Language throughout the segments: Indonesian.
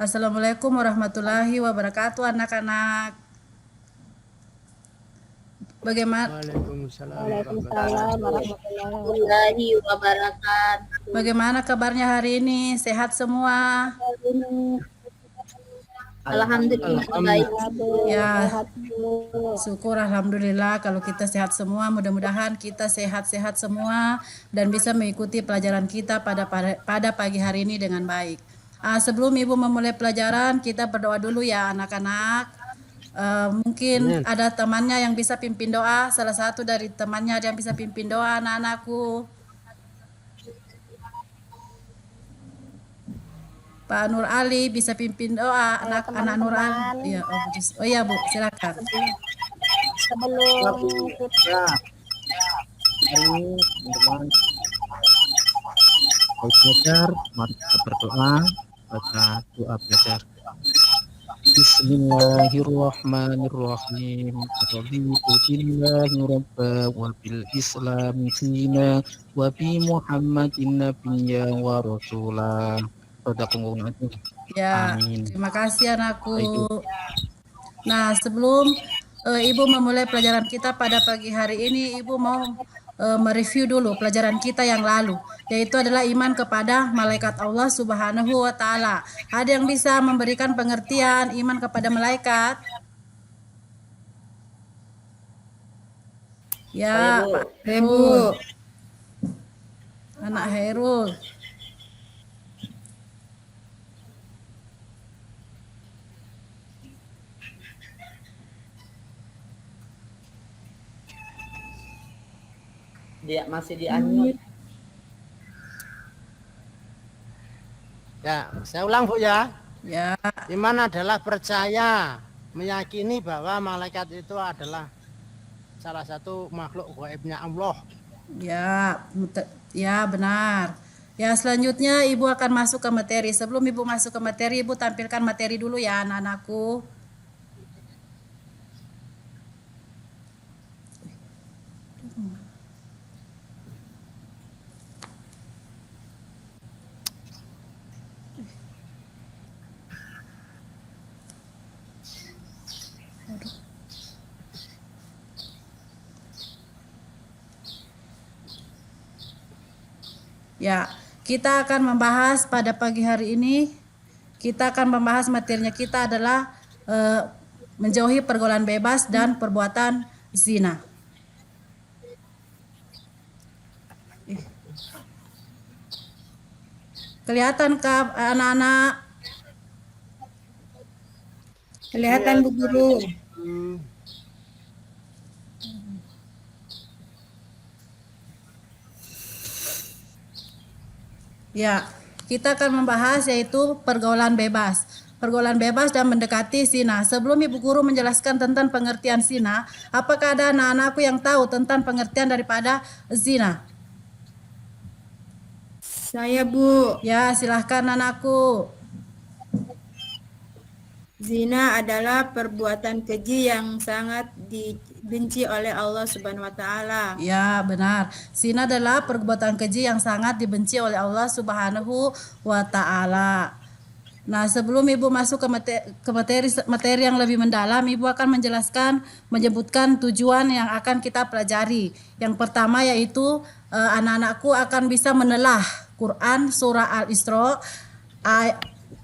Assalamualaikum warahmatullahi wabarakatuh, anak-anak. Bagaimana Waalaikumsalam Waalaikumsalam warahmatullahi warahmatullahi wabarakatuh. bagaimana kabarnya hari ini? Sehat semua? wabarakatuh. Alhamdulillah baik. Ya, Sehat Bu. syukur alhamdulillah kalau kita sehat semua. Mudah-mudahan kita sehat-sehat semua dan bisa mengikuti pelajaran kita pada pagi hari ini dengan baik. Sebelum Ibu memulai pelajaran, kita berdoa dulu ya anak-anak. Mungkin ada temannya yang bisa pimpin doa. Salah satu dari temannya ada yang bisa pimpin doa, anak-anakku. Pak Nur Ali bisa pimpin doa, anak-anak Nur Ali. Ya, oh iya Bu, silakan. Sebelum kita hari ini teman-teman belajar, mari kita berdoa, baca doa belajar. Bismillahirrahmanirrahim. Raditu billahi rabba wa bil islami dina wa bi Muhammadin nabiyya wa rasulah. Ya, Amin. terima kasih anakku. Nah, sebelum Ibu memulai pelajaran kita pada pagi hari ini, Ibu mau mereview dulu pelajaran kita yang lalu, yaitu adalah iman kepada malaikat Allah Subhanahu wa Ta'ala. Ada yang bisa memberikan pengertian iman kepada malaikat? Ya, Pak Heru. Anak Heru. Dia masih di unmute. Ya, saya ulang Bu ya. Ya. Iman adalah percaya, meyakini bahwa malaikat itu adalah salah satu makhluk gaibnya Allah. Ya benar. Ya, selanjutnya Ibu akan masuk ke materi. Sebelum Ibu masuk ke materi, Ibu tampilkan materi dulu ya anak-anakku. Ya, kita akan membahas pada pagi hari ini, kita akan membahas materinya kita adalah menjauhi pergaulan bebas dan perbuatan zina. Kelihatankah anak-anak? kelihatan Bu Guru. Ya, kita akan membahas yaitu pergaulan bebas. Pergaulan bebas dan mendekati zina. Sebelum Ibu Guru menjelaskan tentang pengertian zina, apakah ada anak-anakku yang tahu tentang pengertian daripada zina? Saya Bu. Ya, silahkan anakku. Zina adalah perbuatan keji yang sangat dibenci oleh Allah Subhanahu wa Ta'ala. Ya, benar. Zina adalah perbuatan keji yang sangat dibenci oleh Allah Subhanahu wa Ta'ala. Nah, sebelum Ibu masuk ke materi yang lebih mendalam, Ibu akan menyebutkan tujuan yang akan kita pelajari. Yang pertama yaitu anak-anakku akan bisa menelah Quran surah Al-Isra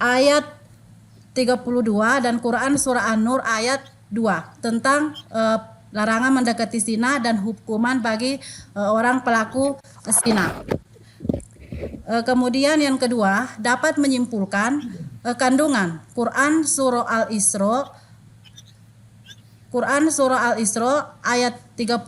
ayat 32 dan Quran surah An-Nur ayat 2 tentang larangan mendekati zina dan hukuman bagi orang pelaku zina. Kemudian yang kedua, dapat menyimpulkan kandungan Quran surah Al-Isra ayat 32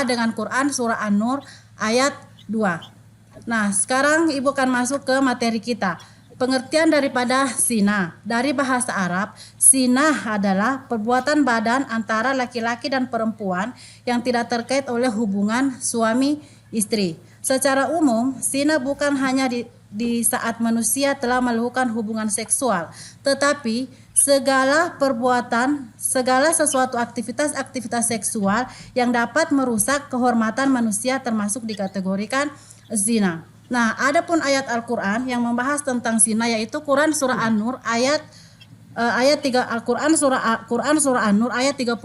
dengan Quran surah An-Nur ayat 2. Nah, sekarang Ibu akan masuk ke materi kita. Pengertian daripada zina. Dari bahasa Arab, zina adalah perbuatan badan antara laki-laki dan perempuan yang tidak terkait oleh hubungan suami istri. Secara umum, zina bukan hanya di saat manusia telah melakukan hubungan seksual, tetapi segala sesuatu aktivitas seksual yang dapat merusak kehormatan manusia termasuk dikategorikan zina. Nah, adapun ayat Al-Qur'an yang membahas tentang zina yaitu Quran surah An-Nur ayat 3 Quran surah An-Nur ayat 32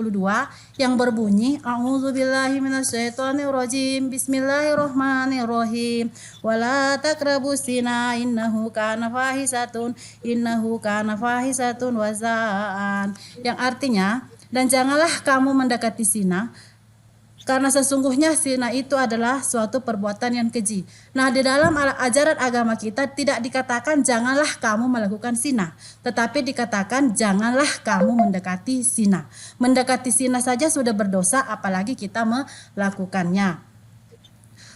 yang berbunyi A'udzubillahi minasyaitonirrajim Bismillahirrahmanirrahim wala taqrabus zina innahu kana fahisatun wazaan, yang artinya, dan janganlah kamu mendekati zina karena sesungguhnya zina itu adalah suatu perbuatan yang keji. Nah, di dalam ajaran agama kita tidak dikatakan janganlah kamu melakukan zina, tetapi dikatakan janganlah kamu mendekati zina. Mendekati zina saja sudah berdosa, apalagi kita melakukannya.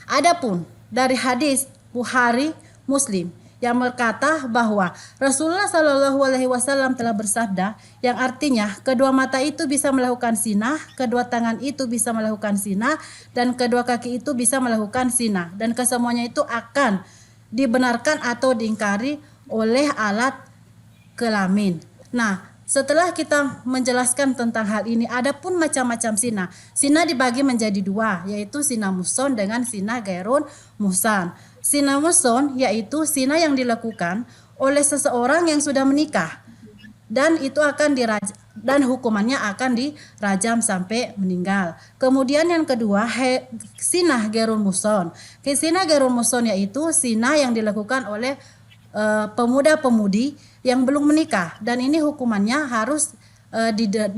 Adapun dari hadis Bukhari Muslim yang berkata bahwa Rasulullah Shallallahu Alaihi Wasallam telah bersabda, yang artinya kedua mata itu bisa melakukan zina, kedua tangan itu bisa melakukan zina, dan kedua kaki itu bisa melakukan zina, dan kesemuanya itu akan dibenarkan atau diingkari oleh alat kelamin. Nah, setelah kita menjelaskan tentang hal ini, adapun macam-macam zina. Zina dibagi menjadi dua, yaitu zina muhson dengan zina gairun muhsan. Zina muhson yaitu zina yang dilakukan oleh seseorang yang sudah menikah, dan itu akan dan hukumannya akan dirajam sampai meninggal. Kemudian yang kedua, zina gairun muhson. Zina gairun muhson yaitu zina yang dilakukan oleh pemuda-pemudi yang belum menikah, dan ini hukumannya harus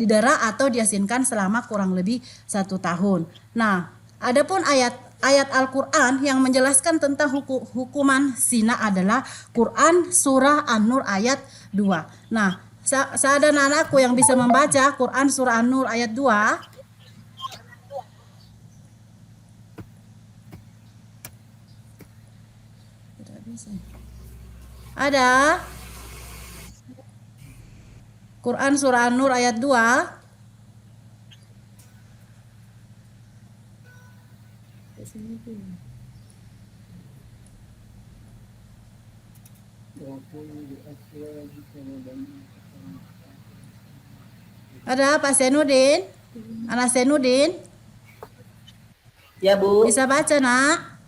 didera atau diasinkan selama kurang lebih 1 tahun. Nah, adapun ayat Al-Quran yang menjelaskan tentang hukuman zina adalah Quran surah An-Nur ayat 2. Nah, ada anakku yang bisa membaca Quran surah An-Nur ayat 2. Ada Quran surah An-Nur ayat 2. Ada Pak Senudin? Anak Senudin? Ya Bu, Bisa baca, Nak?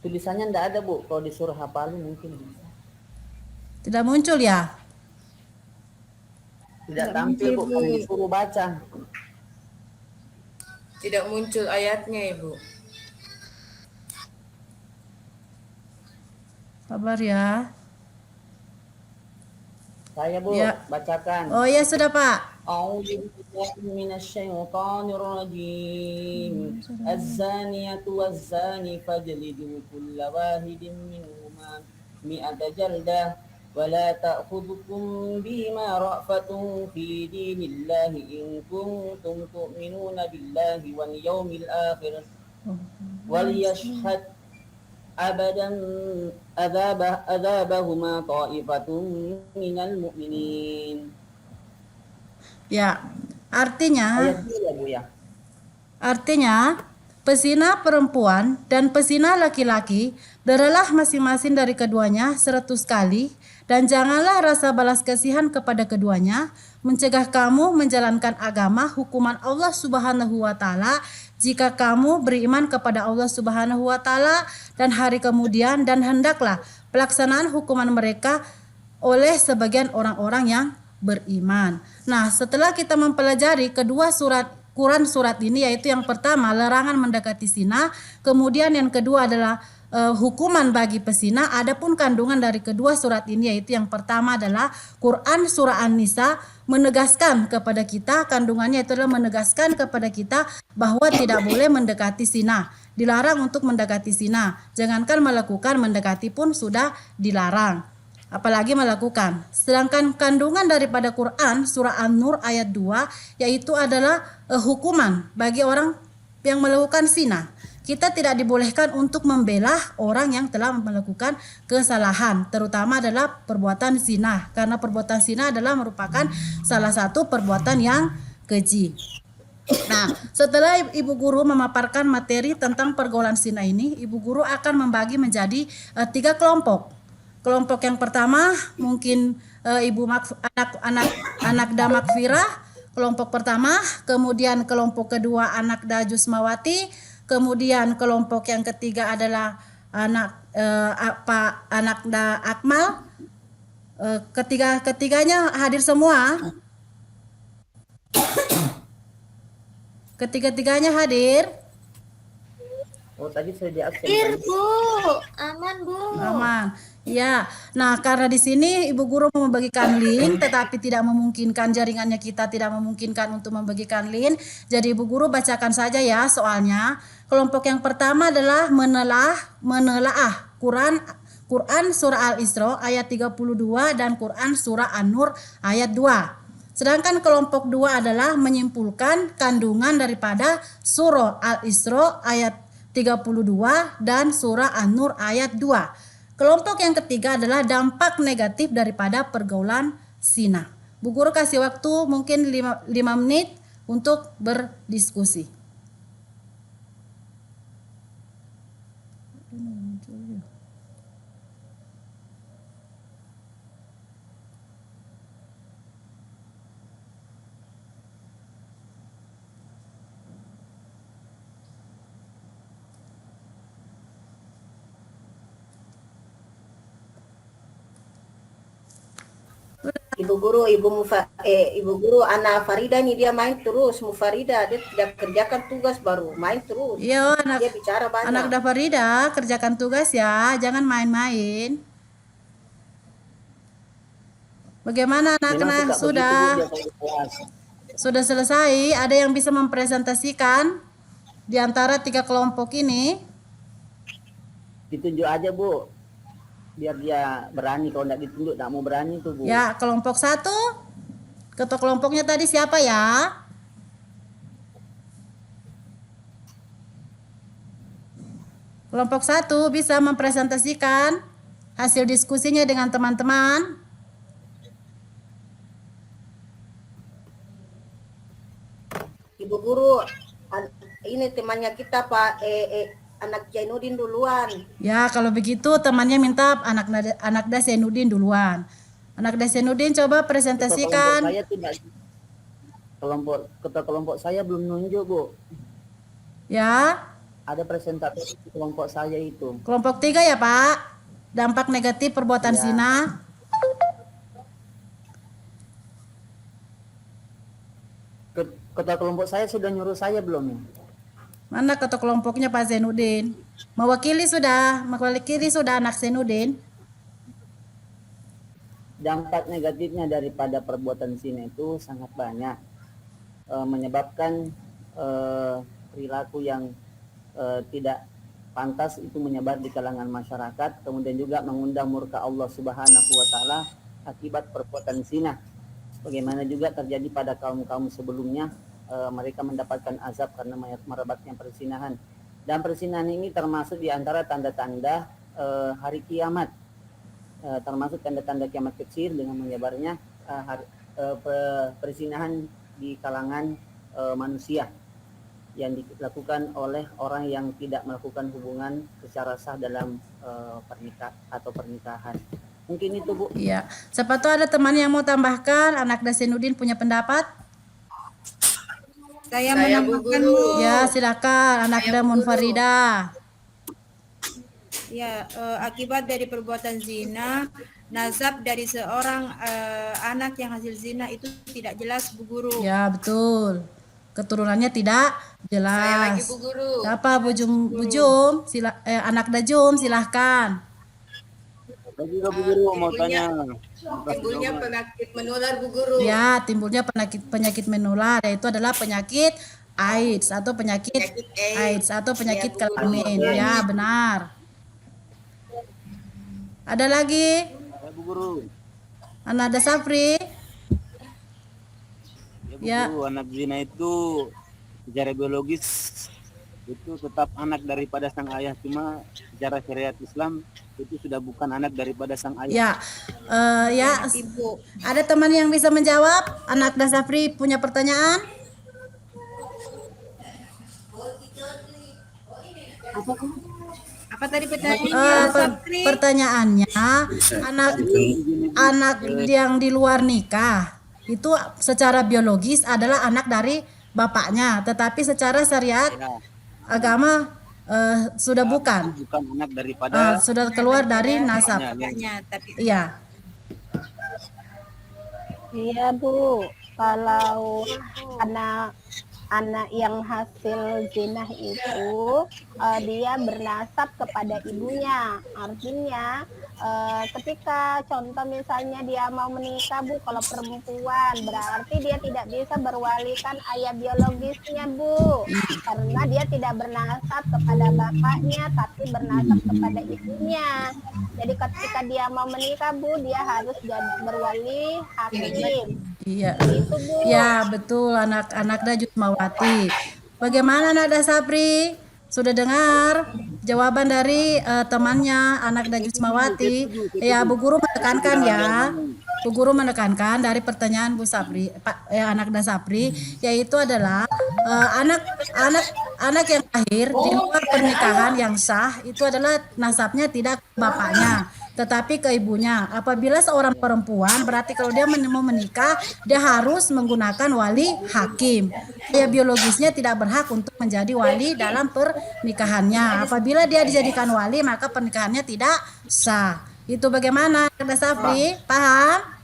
tulisannya enggak ada Bu. Kalau disuruh hafalin mungkin bisa. Tidak muncul ya? Tidak tampil Bu, kalau disuruh baca. Tidak muncul ayatnya, Ibu. Kabar ya. Saya Bu, Ya. bacakan. Oh ya, sudah Pak. A'udzubillahi minasyaitonirrajim. Az-zaniyatu waz-zani fajlidu kulla wahidin minhuma mi'ata jaldah wa la ta'khudhukum bima ra'fatun fi dinillahi in kuntum tu'minuna billahi wal yawmil akhir wal yashhad abadan adzabahuma ta'ifatun minal mu'minin. Ya, artinya Ayat 2 Bu ya. Artinya, pezina perempuan dan pezina laki-laki deralah masing-masing dari keduanya 100 kali, dan janganlah rasa balas kasihan kepada keduanya mencegah kamu menjalankan agama hukuman Allah Subhanahu wa taala jika kamu beriman kepada Allah Subhanahu wa taala dan hari kemudian, dan hendaklah pelaksanaan hukuman mereka oleh sebagian orang-orang yang beriman. Nah, setelah kita mempelajari kedua Quran surat ini, yaitu yang pertama larangan mendekati zina, kemudian yang kedua adalah hukuman bagi pezina. Adapun kandungan dari kedua surat ini, yaitu yang pertama adalah Quran surah An-Nisa menegaskan kepada kita, kandungannya itu adalah menegaskan kepada kita bahwa tidak boleh mendekati zina, dilarang untuk mendekati zina. Jangankan melakukan, mendekati pun sudah dilarang, apalagi melakukan. Sedangkan kandungan daripada Quran surah An-Nur ayat 2 yaitu adalah hukuman bagi orang yang melakukan zina. Kita tidak dibolehkan untuk membela orang yang telah melakukan kesalahan, terutama adalah perbuatan zina, karena perbuatan zina adalah merupakan salah satu perbuatan yang keji. Nah, setelah Ibu Guru memaparkan materi tentang pergaulan zina ini, Ibu Guru akan membagi menjadi 3 kelompok. Kelompok yang pertama mungkin anak Damakfirah, kelompok pertama, kemudian kelompok kedua anak Jusmawati, Kemudian kelompok yang ketiga adalah anak Akmal. Ketiganya hadir semua. Ketiga-tiganya hadir. Oh, tadi sudah di absen. Bu, aman Bu. Aman. Ya. Nah, karena di sini Ibu Guru mau membagikan link, tetapi tidak memungkinkan, jaringannya kita tidak memungkinkan untuk membagikan link. Jadi Ibu Guru bacakan saja ya soalnya. Kelompok yang pertama adalah menelaah Quran surah Al-Isra ayat 32 dan Quran surah An-Nur ayat 2. Sedangkan kelompok 2 adalah menyimpulkan kandungan daripada surah Al-Isra ayat 32 dan surah An-Nur ayat 2. Kelompok yang ketiga adalah dampak negatif daripada pergaulan zina. Bu Guru kasih waktu mungkin 5 menit untuk berdiskusi. Ibu guru Ana Farida nih dia main terus, Mufarida dia tidak kerjakan tugas baru main terus. Iya, Dia bicara banyak. anak Dafarida kerjakan tugas ya, jangan main-main. Bagaimana anak-anak sudah selesai? Ada yang bisa mempresentasikan di antara 3 kelompok ini? Ditunjuk aja Bu, biar dia berani. Kalau nggak ditunjuk nggak mau berani tuh Bu. Ya, kelompok 1. Ketua kelompoknya tadi siapa ya? Kelompok 1 bisa mempresentasikan hasil diskusinya dengan teman-teman. Ibu guru ini temannya kita Pak anak Jainuddin duluan. Ya, kalau begitu temannya minta anak Zainuddin duluan. Anak Zainuddin coba presentasikan. Ketua kelompok saya belum nunjuk Bu. Ya. Ada presentasi di kelompok saya itu. Kelompok 3 ya Pak. Dampak negatif perbuatan Ya. zina. Ketua kelompok saya sudah nyuruh saya belum ya? Mana ketua kelompoknya Pak Zainuddin? Mewakili sudah anak Zainuddin. Dampak negatifnya daripada perbuatan zina itu sangat banyak, menyebabkan perilaku yang tidak pantas itu menyebar di kalangan masyarakat, kemudian juga mengundang murka Allah Subhanahu wa taala akibat perbuatan zina. Bagaimana juga terjadi pada kaum-kaum sebelumnya, mereka mendapatkan azab karena merebaknya perzinahan. Dan perzinahan ini termasuk di antara tanda-tanda hari kiamat. Termasuk tanda-tanda kiamat kecil dengan menyebarnya perzinahan di kalangan manusia yang dilakukan oleh orang yang tidak melakukan hubungan secara sah dalam pernikahan. Mungkin itu Bu. Iya. Siapa tahu ada teman yang mau tambahkan, anak Zainuddin punya pendapat? Saya menambahkan Bu. Ya, silakan anak Munfarida. Ya, akibat dari perbuatan zina, nasab dari seorang anak yang hasil zina itu tidak jelas Bu Guru. Ya, betul. Keturunannya tidak jelas. Saya lagi Bu Guru. Siapa Bu Jum? Anak Dajum silahkan. Bu Guru mau tanya. Timbulnya penyakit menular Bu Guru. Ya, timbulnya penyakit menular, yaitu adalah penyakit AIDS atau penyakit AIDS atau penyakit kelamin. Ya, benar. Ada lagi? Bu Guru. Ananda Safri? Ya Bu Guru, anak zina itu secara biologis itu tetap anak daripada sang ayah, cuma secara syariat Islam itu sudah bukan anak daripada sang ayah. Ya, Ibu. Ada teman yang bisa menjawab? Anak Dasafri punya pertanyaan? Apa tadi pertanyaannya? Pertanyaannya, anak yang di luar nikah itu secara biologis adalah anak dari bapaknya, tetapi secara syariat agama sudah bukan. Bukan anak daripada Sudah keluar dari nasab. Kakaknya, tapi Iya. Iya Bu, kalau anak yang hasil zina itu dia bernasab kepada ibunya. Artinya ketika contoh misalnya dia mau menikah Bu, kalau perempuan berarti dia tidak bisa berwalikan ayah biologisnya Bu, karena dia tidak bernasab kepada bapaknya tapi bernasab kepada ibunya. Jadi ketika dia mau menikah Bu, dia harus berwali hakim. Iya. Itu Bu. Ya, betul anak-anaknya Jusmawati. Bagaimana Nada Sapri? Sudah dengar jawaban dari temannya anak Jusmawati? Ya, Bu Guru menekankan ya. Bu Guru menekankan dari pertanyaan Bu Sapri, anak Sapri, yaitu adalah anak yang lahir di luar pernikahan yang sah itu adalah nasabnya tidak ke bapaknya tetapi ke ibunya. Apabila seorang perempuan, berarti kalau dia mau menikah, dia harus menggunakan wali hakim. Ayah biologisnya tidak berhak untuk menjadi wali dalam pernikahannya. Apabila dia dijadikan wali, maka pernikahannya tidak sah. Itu bagaimana, Kak Sapri? Paham?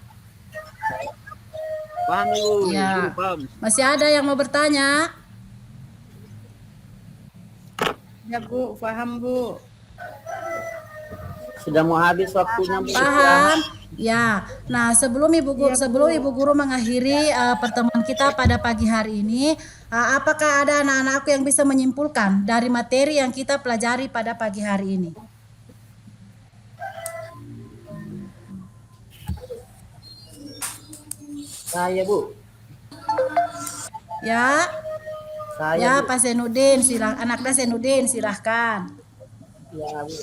paham Ibu. Ya. Ibu paham. Masih ada yang mau bertanya? ya Bu, paham Bu. Sudah mau habis waktunya Bu. Paham? Ya. Nah, sebelum Ibu Guru mengakhiri pertemuan kita pada pagi hari ini, apakah ada anak-anakku yang bisa menyimpulkan dari materi yang kita pelajari pada pagi hari ini? Saya Bu. Ya. Saya Ya, Bu. Pak Senudin, anaknya Senudin, silahkan. Ya Bu.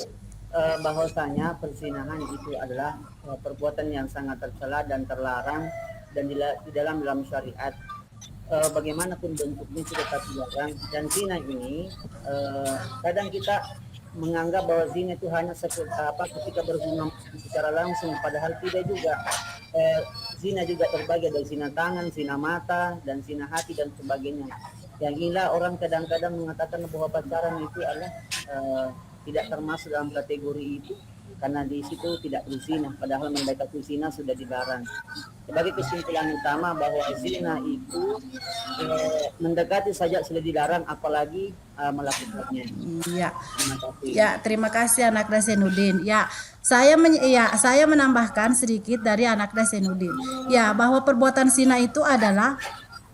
Bahwasanya perzinahan itu adalah perbuatan yang sangat tercela dan terlarang dan di dalam syariat. Bagaimanapun bentuknya itu tetap dilarang. Dan zina ini kadang kita menganggap bahwa zina itu hanya ketika berhubungan secara langsung, padahal tidak juga. Zina juga terbagi dari zina tangan, zina mata, dan zina hati dan sebagainya. Yang inilah orang kadang-kadang mengatakan bahwa pacaran itu adalah tidak termasuk dalam kategori itu karena di situ tidak berzina, padahal mendekati zina sudah dilarang. Sebagai kesimpulan utama bahwa zina itu mendekati saja sudah dilarang, apalagi melakukannya. Iya. Terima kasih. Ya, terima kasih anak Senudin. Ya, saya menambahkan sedikit dari anak Senudin. Ya, bahwa perbuatan zina itu adalah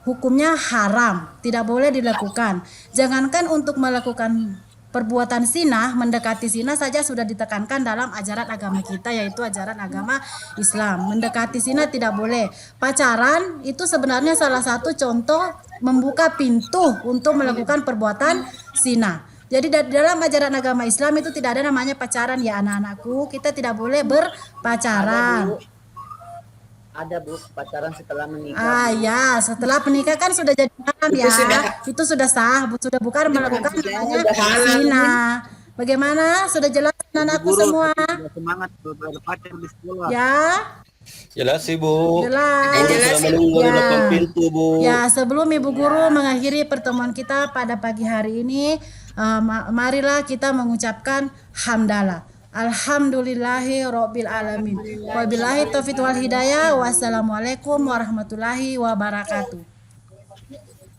hukumnya haram, tidak boleh dilakukan. Jangankan untuk melakukan perbuatan zina, mendekati zina saja sudah ditekankan dalam ajaran agama kita, yaitu ajaran agama Islam. Mendekati zina tidak boleh. Pacaran itu sebenarnya salah satu contoh membuka pintu untuk melakukan perbuatan zina. Jadi dalam ajaran agama Islam itu tidak ada namanya pacaran ya anak-anakku. Kita tidak boleh berpacaran. Ada Bu, pacaran setelah menikah. Ya, setelah menikah kan sudah jadi haram ya. Itu sudah sah, sudah bukan melakukan namanya zina. Bagaimana? Sudah jelas anak-anakku semua? Semangat berpacar di sekolah. Ya. Jelas Ibu. Jelas. Sudah menunggu di depan pintu Bu. Ya, sebelum Ibu Guru mengakhiri pertemuan kita pada pagi hari ini, marilah kita mengucapkan hamdalah. Alhamdulillahi Rabbil Alamin. Wabillahi taufiq wal hidayah. Wassalamualaikum warahmatullahi wabarakatuh.